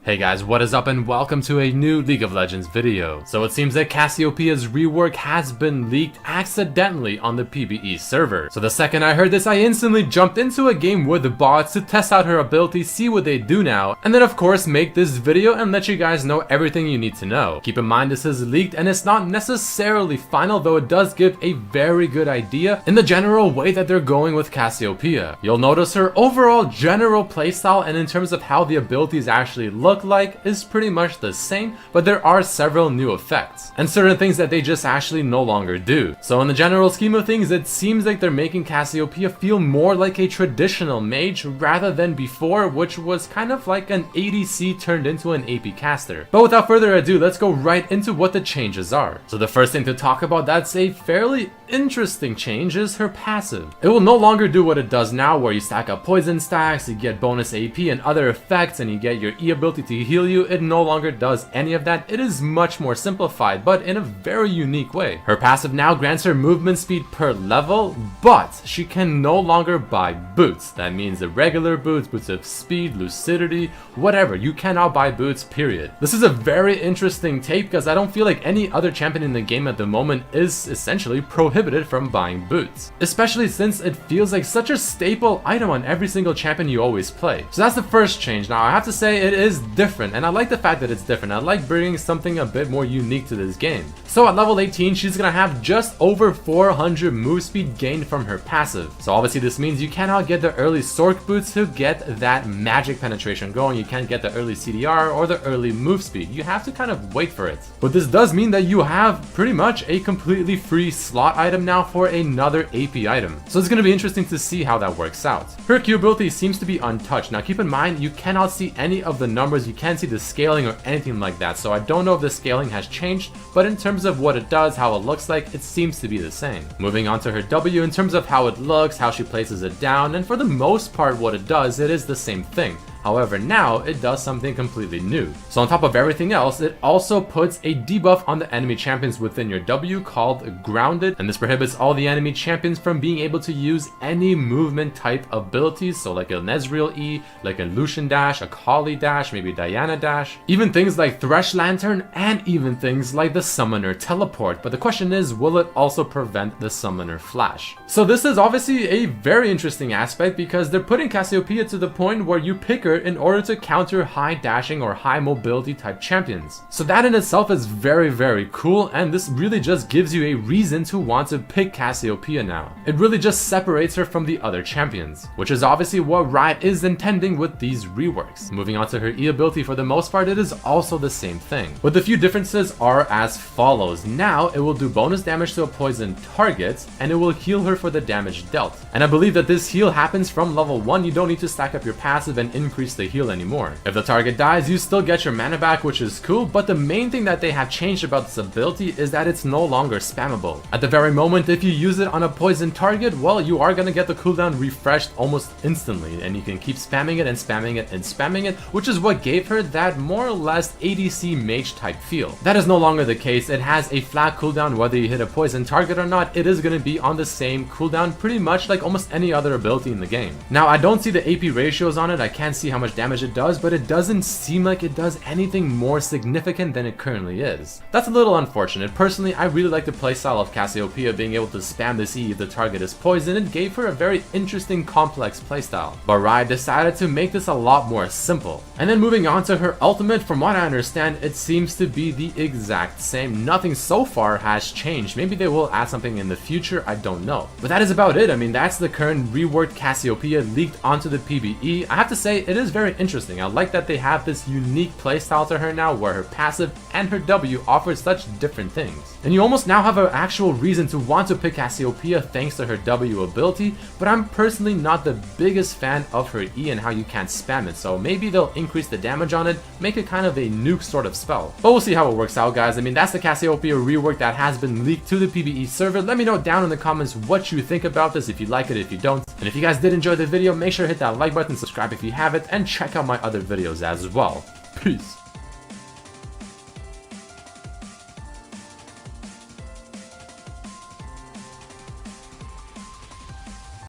Hey guys, what is up and welcome to a new League of Legends video. So it seems that Cassiopeia's rework has been leaked accidentally on the PBE server. So the second I heard this, I instantly jumped into a game with the bots to test out her ability, see what they do now, and then of course make this video and let you guys know everything you need to know. Keep in mind this is leaked and it's not necessarily final, though it does give a very good idea in the general way that they're going with Cassiopeia. You'll notice her overall general playstyle and in terms of how the abilities actually look like is pretty much the same, but there are several new effects and certain things that they just actually no longer do. So in the general scheme of things, it seems like they're making Cassiopeia feel more like a traditional mage rather than before, which was kind of like an ADC turned into an AP caster. But without further ado, let's go right into what the changes are. So the first thing to talk about that's a fairly interesting change is her passive. It will no longer do what it does now, where you stack up poison stacks, you get bonus AP and other effects, and you get your E ability to heal you. It no longer does any of that. It is much more simplified, but in a very unique way. Her passive now grants her movement speed per level, but she can no longer buy boots. That means the regular boots, boots of speed, lucidity, whatever. You cannot buy boots, period. This is a very interesting take because I don't feel like any other champion in the game at the moment is essentially prohibited from buying boots, especially since it feels like such a staple item on every single champion you always play. So that's the first change. Now I have to say it is different, and I like the fact that it's different. I like bringing something a bit more unique to this game. So at level 18, she's gonna have just over 400 move speed gained from her passive. So obviously this means you cannot get the early Sork boots to get that magic penetration going. You can't get the early CDR or the early move speed. You have to kind of wait for it. But this does mean that you have pretty much a completely free slot item now for another AP item. So it's gonna be interesting to see how that works out. Her Q ability seems to be untouched. Now keep in mind, you cannot see any of the numbers. You can't see the scaling or anything like that. So I don't know if the scaling has changed, but in terms of what it does, how it looks like, it seems to be the same. Moving on to her W, in terms of how it looks, how she places it down, and for the most part what it does, it is the same thing. However, now it does something completely new. So on top of everything else, it also puts a debuff on the enemy champions within your W called Grounded, and this prohibits all the enemy champions from being able to use any movement type abilities, so like a Nezreal E, like a Lucian dash, a Kali dash, maybe Diana dash, even things like Thresh Lantern, and even things like the Summoner Teleport. But the question is, will it also prevent the Summoner Flash? So this is obviously a very interesting aspect because they're putting Cassiopeia to the point where you pick her in order to counter high dashing or high mobility type champions. So that in itself is very cool, and this really just gives you a reason to want to pick Cassiopeia now. It really just separates her from the other champions, which is obviously what Riot is intending with these reworks. Moving on to her E ability, for the most part it is also the same thing, but the few differences are as follows. Now it will do bonus damage to a poison target, and it will heal her for the damage dealt. And I believe that this heal happens from level 1. You don't need to stack up your passive and increase the heal anymore. If the target dies, you still get your mana back, which is cool, but the main thing that they have changed about this ability is that it's no longer spammable. At the very moment, if you use it on a poison target, well, you are gonna get the cooldown refreshed almost instantly, and you can keep spamming it and spamming it and spamming it, which is what gave her that more or less ADC mage type feel. That is no longer the case. It has a flat cooldown whether you hit a poison target or not. It is gonna be on the same cooldown pretty much like almost any other ability in the game. Now, I don't see the AP ratios on it. I can't see how much damage it does, but it doesn't seem like it does anything more significant than it currently is. That's a little unfortunate. Personally, I really like the playstyle of Cassiopeia being able to spam this E if the target is poisoned. It gave her a very interesting complex playstyle, but Riot decided to make this a lot more simple. And then moving on to her ultimate, from what I understand, it seems to be the exact same. Nothing so far has changed. Maybe they will add something in the future, I don't know. But that is about it. I mean, that's the current reworked Cassiopeia leaked onto the PBE. I have to say, it is very interesting. I like that they have this unique playstyle to her now where her passive and her W offer such different things. And you almost now have an actual reason to want to pick Cassiopeia thanks to her W ability, but I'm personally not the biggest fan of her E and how you can't spam it, so maybe they'll increase the damage on it, make it kind of a nuke sort of spell. But we'll see how it works out, guys. I mean, that's the Cassiopeia rework that has been leaked to the PBE server. Let me know down in the comments what you think about this, if you like it, if you don't. And if you guys did enjoy the video, make sure to hit that like button, subscribe if you haven't, and check out my other videos as well. Peace.